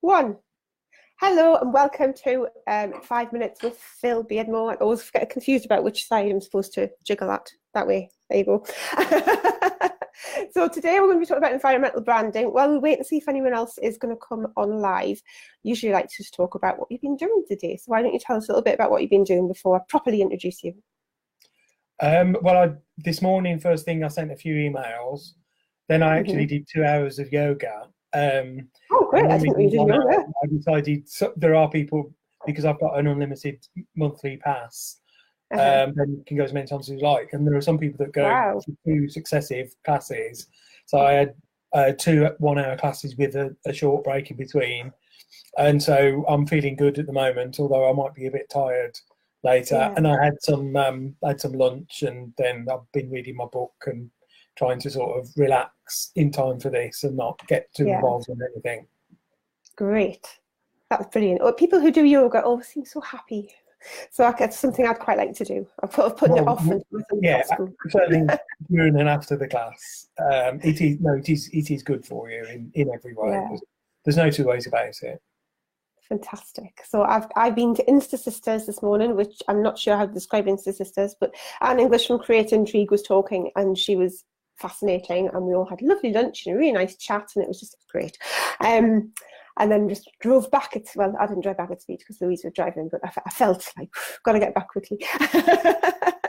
One. Hello and welcome to 5 Minutes with Phil Beardmore. I always get confused about which side I'm supposed to jiggle at. That way. There you go. So today we're going to be talking about environmental branding. While we wait and see if anyone else is going to come on live, usually I like to just talk about what you've been doing today. So why don't you tell us a little bit about what you've been doing before I properly introduce you? This morning, first thing, I sent a few emails. Then I actually did 2 hours of yoga. Oh, great. I didn't know you did yoga. I decided there are people, because I've got an unlimited monthly pass, then you can go as many times as you like. And there are some people that go to 2 successive classes. So I had 2 1-hour classes with a short break in between. And so I'm feeling good at the moment, although I might be a bit tired later. Yeah. And I had some lunch, and then I've been reading my book and trying to sort of relax in time for this and not get too involved in anything. Great. That was brilliant. Or people who do yoga always seem so happy. So that's something I'd quite like to do. I've putting it off. Certainly during and after the class. It is good for you in every way. Yeah. There's no two ways about it. Fantastic. So I've been to Insta Sisters this morning, which I'm not sure how to describe Insta Sisters, but Anne English from Create Intrigue was talking, and she was fascinating, and we all had lovely lunch and a really nice chat, and it was just great. And then just drove back I didn't drive back at speed because Louise was driving, but I felt like got to get back quickly.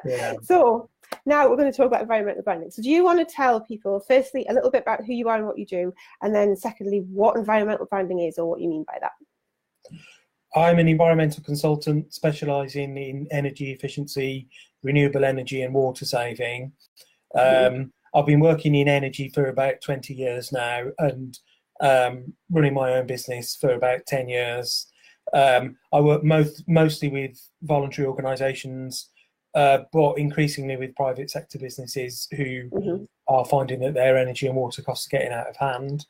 Yeah. So now we're going to talk about environmental branding. So do you want to tell people, firstly, a little bit about who you are and what you do, and then secondly, what environmental branding is or what you mean by that? I'm an environmental consultant specialising in energy efficiency, renewable energy and water saving. I've been working in energy for about 20 years now, and running my own business for about 10 years. I work mostly with voluntary organisations, but increasingly with private sector businesses who are finding that their energy and water costs are getting out of hand.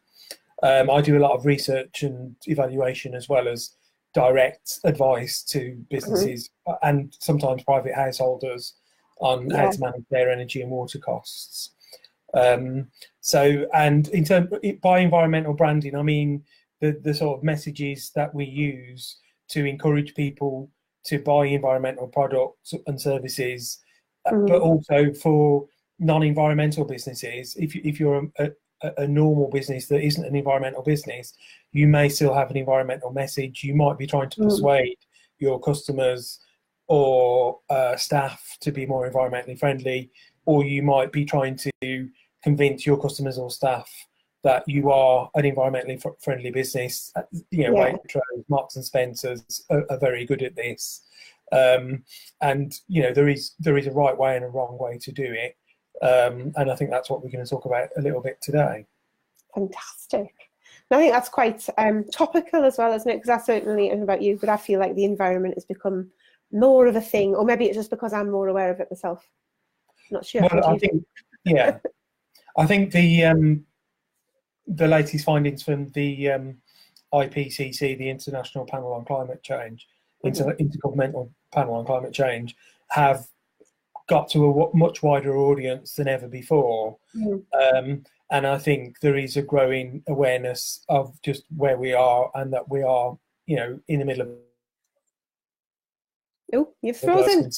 I do a lot of research and evaluation, as well as direct advice to businesses and sometimes private householders on how to manage their energy and water costs. And by environmental branding, I mean the sort of messages that we use to encourage people to buy environmental products and services, but also for non-environmental businesses. If you're a normal business that isn't an environmental business, you may still have an environmental message. You might be trying to persuade your customers or staff to be more environmentally friendly, or you might be trying to convince your customers or staff that you are an environmentally friendly business. Waitrose, Marks and Spencer's are very good at this, and there is a right way and a wrong way to do it. And I think that's what we're going to talk about a little bit today. Fantastic. And I think that's quite topical as well, isn't it? Because I certainly don't know about you, but I feel like the environment has become more of a thing, or maybe it's just because I'm more aware of it myself. I'm not sure. Well, I think the latest findings from the IPCC, the International Panel on Climate Change, Intergovernmental Panel on Climate Change, have got to a much wider audience than ever before. And I think there is a growing awareness of just where we are, and that we are, in the middle of. Oh, you're frozen.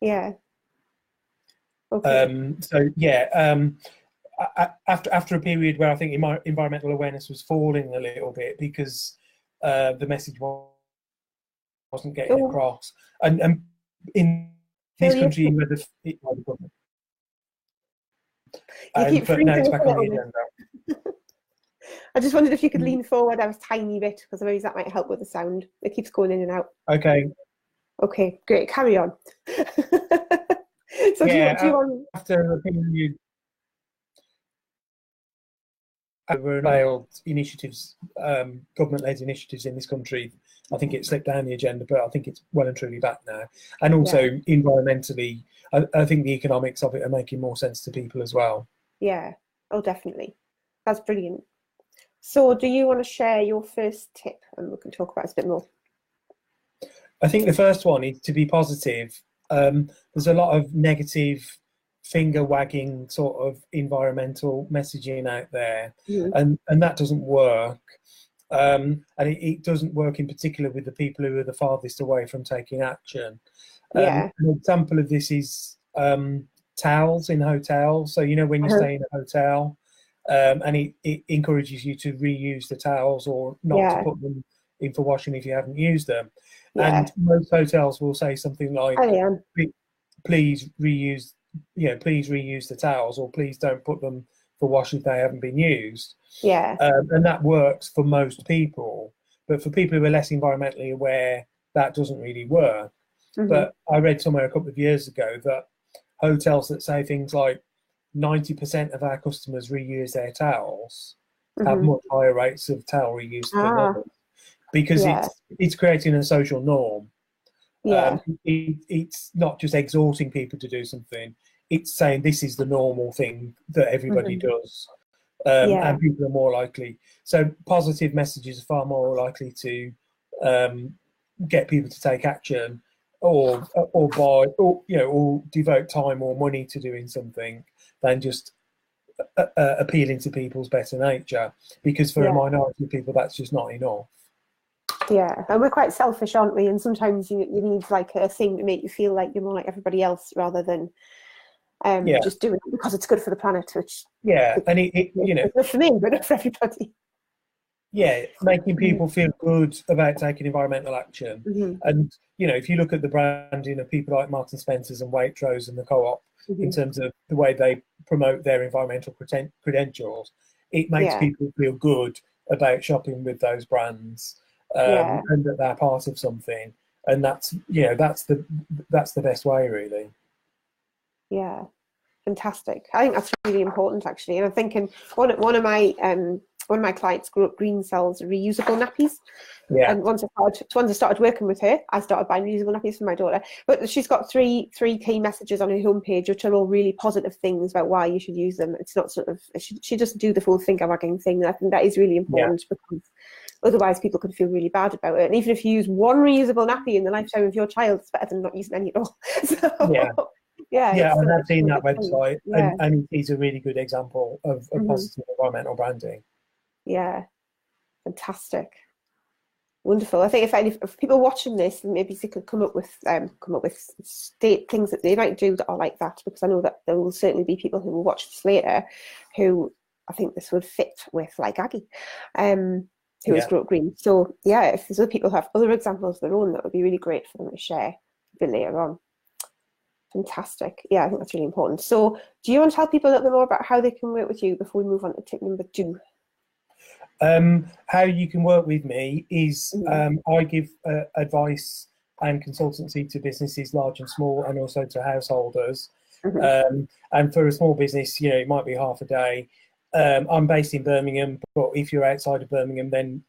Yeah. Okay. After a period where I think environmental awareness was falling a little bit because the message wasn't getting across, and in this country where but now it's back on the agenda. I just wondered if you could lean forward a tiny bit, because otherwise that might help with the sound. It keeps going in and out. Okay, great. Carry on. So do you want... After a period over failed initiatives, government-led initiatives in this country, I think it slipped down the agenda, but I think it's well and truly back now. And also environmentally, I think the economics of it are making more sense to people as well. Yeah, definitely. That's brilliant. So do you want to share your first tip, and we can talk about it a bit more? I think the first one is to be positive. There's a lot of negative finger wagging sort of environmental messaging out there, and that doesn't work. and it doesn't work in particular with the people who are the farthest away from taking action. Yeah. An example of this is towels in hotels. So, you know, when you stay in a hotel, and it encourages you to reuse the towels or not to Yeah. put them in for washing if you haven't used them. Yeah. And most hotels will say something like, Oh, yeah. please reuse, please reuse the towels, or please don't put them for wash if they haven't been used. Yeah. And that works for most people. But for people who are less environmentally aware, that doesn't really work. But I read somewhere a couple of years ago that hotels that say things like 90% of our customers reuse their towels have much higher rates of towel reuse than others, because it's creating a social norm. It's not just exhorting people to do something, it's saying this is the normal thing that everybody does. And people are more likely. So positive messages are far more likely to get people to take action, or buy, or devote time or money to doing something, than just appealing to people's better nature. Because for a minority of people, that's just not enough. Yeah, and we're quite selfish, aren't we? And sometimes you need like a thing to make you feel like you're more like everybody else, rather than just doing it because it's good for the planet. Which and it's good for me, but not for everybody. Yeah, making people feel good about taking environmental action. And, if you look at the branding of people like Marks and Spencer's and Waitrose and the Co-op, in terms of the way they promote their environmental credentials, it makes people feel good about shopping with those brands, and that they're part of something. And that's the best way, really. Yeah, fantastic. I think that's really important, actually. And I'm thinking one of my clients grew up green sells reusable nappies. Yeah. And once I started working with her, I started buying reusable nappies for my daughter. But she's got three key messages on her homepage, which are all really positive things about why you should use them. It's not sort of, she doesn't do the full finger wagging thing. And I think that is really important, because otherwise people could feel really bad about it. And even if you use one reusable nappy in the lifetime of your child, it's better than not using any at all. So, and I've seen that website, and it's a really good example of positive environmental branding. Yeah, fantastic, wonderful. I think if people watching this, maybe they could come up with things that they might do that are like that, because I know that there will certainly be people who will watch this later who I think this would fit with, like Aggie, who has grown up green. So if there's other people who have other examples of their own, that would be really great for them to share a bit later on. Fantastic. Yeah, I think that's really important. So do you want to tell people a little bit more about how they can work with you before we move on to tip number 2? How you can work with me is I give advice and consultancy to businesses large and small, and also to householders. And for a small business, it might be half a day. I'm based in Birmingham, but if you're outside of Birmingham, then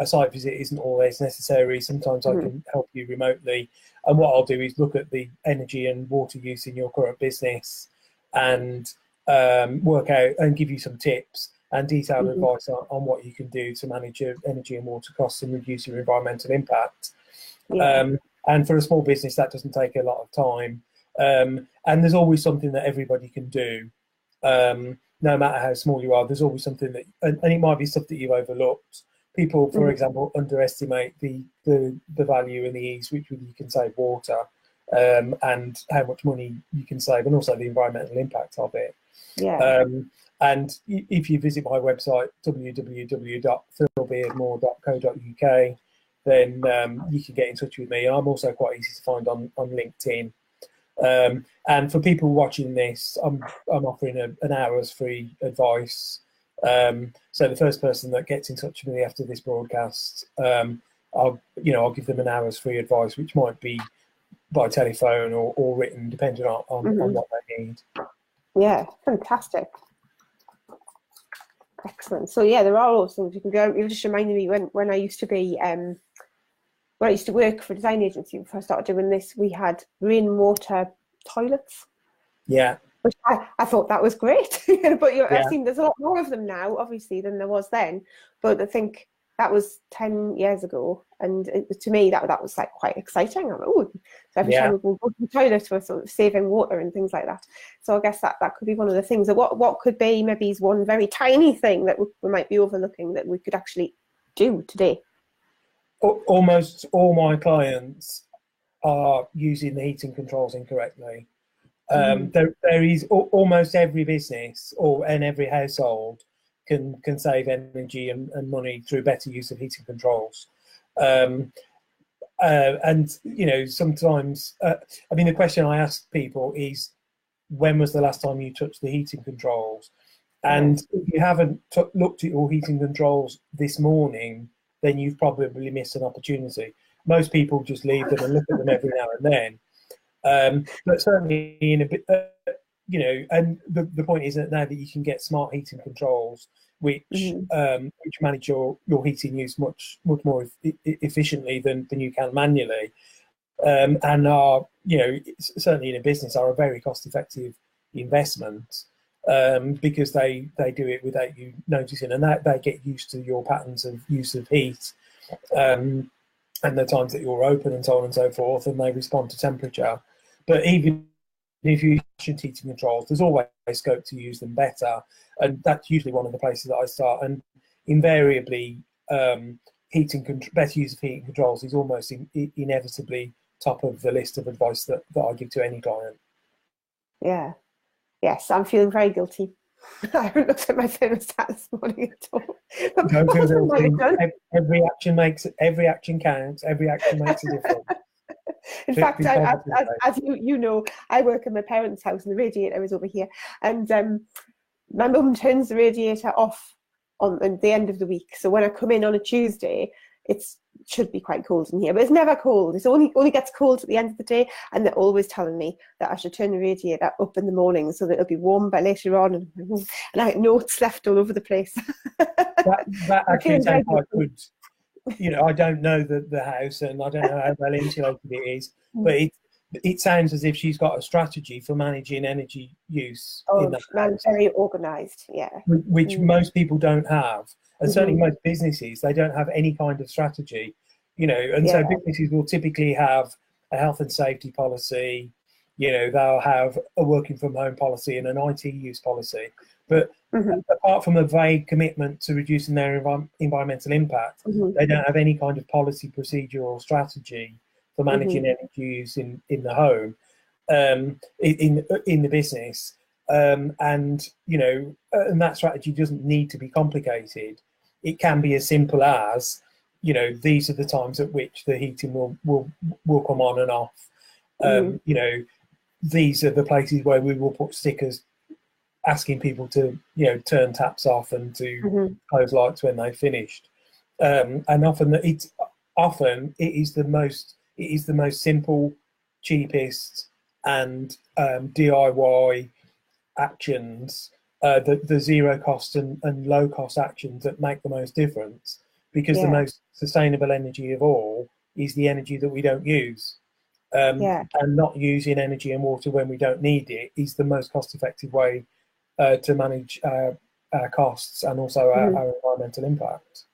a site visit isn't always necessary. Sometimes I can help you remotely. And what I'll do is look at the energy and water use in your current business, and work out and give you some tips and detailed advice on what you can do to manage your energy and water costs and reduce your environmental impact. And for a small business, that doesn't take a lot of time. And there's always something that everybody can do. No matter how small you are, there's always something that, and it might be stuff that you've overlooked. People, for example, underestimate the value and the ease which you can save water, and how much money you can save, and also the environmental impact of it. And if you visit my website, www.philbeardmore.co.uk, then you can get in touch with me. I'm also quite easy to find on LinkedIn. And for people watching this, I'm offering an hour's free advice. So the first person that gets in touch with me after this broadcast, I'll give them an hour's free advice, which might be by telephone or written, depending on what they need. Yeah, fantastic. Excellent. So there are all things you can go. You just reminded me when I used to be when I used to work for a design agency. Before I started doing this, we had rainwater toilets. Yeah. Which I thought that was great. But I've seen there's a lot more of them now, obviously, than there was then. But I think that was 10 years ago, and to me that was like quite exciting. I'm like, so every time we go to the toilet, we're sort of saving water and things like that. So I guess that could be one of the things. What could be maybe one very tiny thing that we might be overlooking that we could actually do today? Almost all my clients are using the heating controls incorrectly. There is almost every business and every household can save energy and money through better use of heating controls. And sometimes I mean, the question I ask people is, when was the last time you touched the heating controls? And if you haven't looked at your heating controls this morning, then you've probably missed an opportunity. Most people just leave them and look at them every now and then. But certainly in a bit, and the point is that now that you can get smart heating controls, which manage your heating use much more efficiently than you can manually, and are, certainly in a business, are a very cost-effective investment, because they do it without you noticing, and that they get used to your patterns of use of heat, and the times that you're open and so on and so forth, and they respond to temperature. But even if you use heating controls, there's always scope to use them better, and that's usually one of the places that I start. And invariably, better use of heating controls is almost inevitably top of the list of advice that I give to any client. Yeah. Yes, I'm feeling very guilty. I haven't looked at my thermostat this morning at all. Don't feel guilty. Every action counts. Every action makes a difference. In fact, as you know, I work in my parents' house and the radiator is over here. And my mum turns the radiator off on the end of the week. So when I come in on a Tuesday, it should be quite cold in here, but it's never cold. It only gets cold at the end of the day, and they're always telling me that I should turn the radiator up in the morning so that it'll be warm by later on. And I get notes left all over the place. that actually sounds quite good. I don't know the house, and I don't know how well insulated it is, but it sounds as if she's got a strategy for managing energy use. Oh, I'm very organised, yeah. Which most people don't have. And certainly most businesses, they don't have any kind of strategy, so businesses will typically have a health and safety policy, they'll have a working from home policy and an IT use policy. But apart from a vague commitment to reducing their environmental impact, they don't have any kind of policy, procedure or strategy for managing energy use in the home, in the business. And that strategy doesn't need to be complicated. It can be as simple as, these are the times at which the heating will come on and off. These are the places where we will put stickers asking people to, turn taps off and to close lights when they've finished. And often it is the most simple, cheapest, and DIY actions, the zero cost and low cost actions that make the most difference, because the most sustainable energy of all is the energy that we don't use. And not using energy and water when we don't need it is the most cost effective way to manage our costs and also our environmental impact.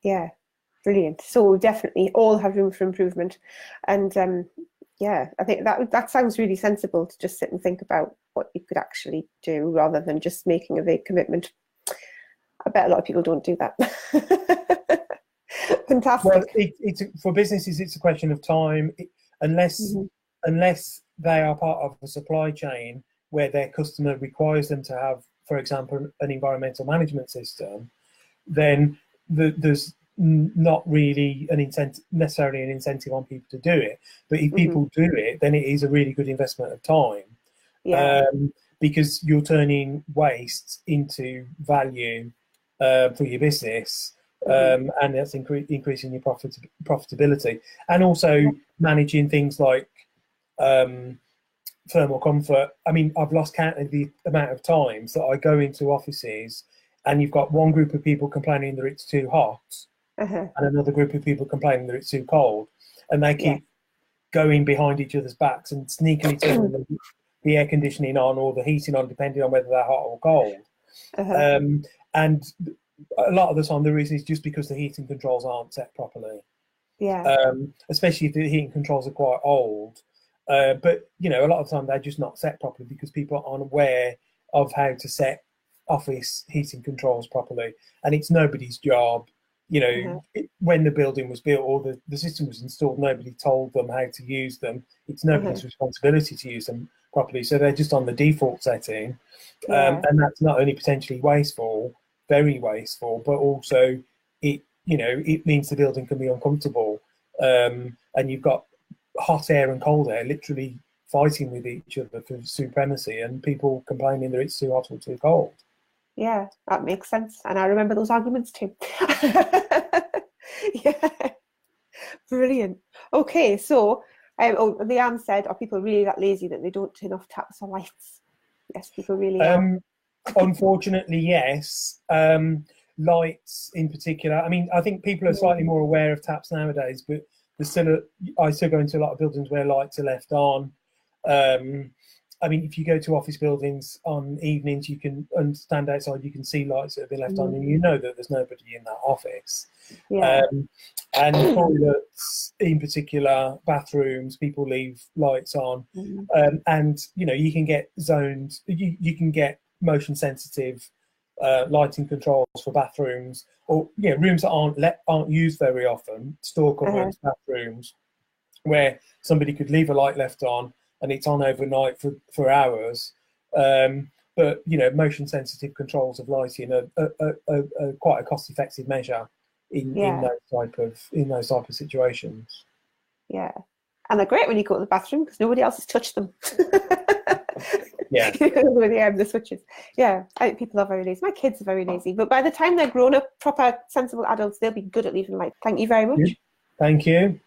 Yeah, brilliant. So we definitely all have room for improvement, and I think that sounds really sensible, to just sit and think about what you could actually do rather than just making a vague commitment. I bet a lot of people don't do that. Fantastic. Well, it's for businesses, it's a question of time. Unless they are part of a supply chain where their customer requires them to have, for example, an environmental management system, then there's not really necessarily an incentive on people to do it. But if people do it, then it is a really good investment of time, because you're turning waste into value for your business, and that's increasing your profitability, and also managing things like thermal comfort. I mean, I've lost count of the amount of times that I go into offices and you've got one group of people complaining that it's too hot, and another group of people complaining that it's too cold, and they keep going behind each other's backs and sneakily turning the air conditioning on or the heating on, depending on whether they're hot or cold. And a lot of the time the reason is just because the heating controls aren't set properly. Especially if the heating controls are quite old. But a lot of the time they're just not set properly because people aren't aware of how to set office heating controls properly, and it's nobody's job you know, when the building was built or the system was installed, nobody told them how to use them. It's nobody's responsibility to use them properly. So they're just on the default setting. And that's not only potentially wasteful, very wasteful, but also it means the building can be uncomfortable. And you've got hot air and cold air literally fighting with each other for supremacy, and people complaining that it's too hot or too cold. Yeah, that makes sense. And I remember those arguments too. Yeah, brilliant. Okay, so Leanne said, are people really that lazy that they don't turn off taps or lights? Yes, people really are. Unfortunately, yes. Lights in particular. I mean, I think people are slightly more aware of taps nowadays, but I still go into a lot of buildings where lights are left on. I mean, if you go to office buildings on evenings, you can stand outside, you can see lights that have been left on, and you know that there's nobody in that office. And toilets in particular, bathrooms, people leave lights on. And, you can get zoned, you can get motion sensitive lighting controls for bathrooms, or rooms that aren't used very often, store cupboards, bathrooms, where somebody could leave a light left on and it's on overnight for hours. But motion sensitive controls of lighting are quite a cost effective measure in those type of situations. Yeah, and they're great when you go to the bathroom because nobody else has touched them. Yeah. With the switches. Yeah, I think people are very lazy. My kids are very lazy, but by the time they're grown up, proper, sensible adults, they'll be good at leaving light. Thank you very much. Thank you.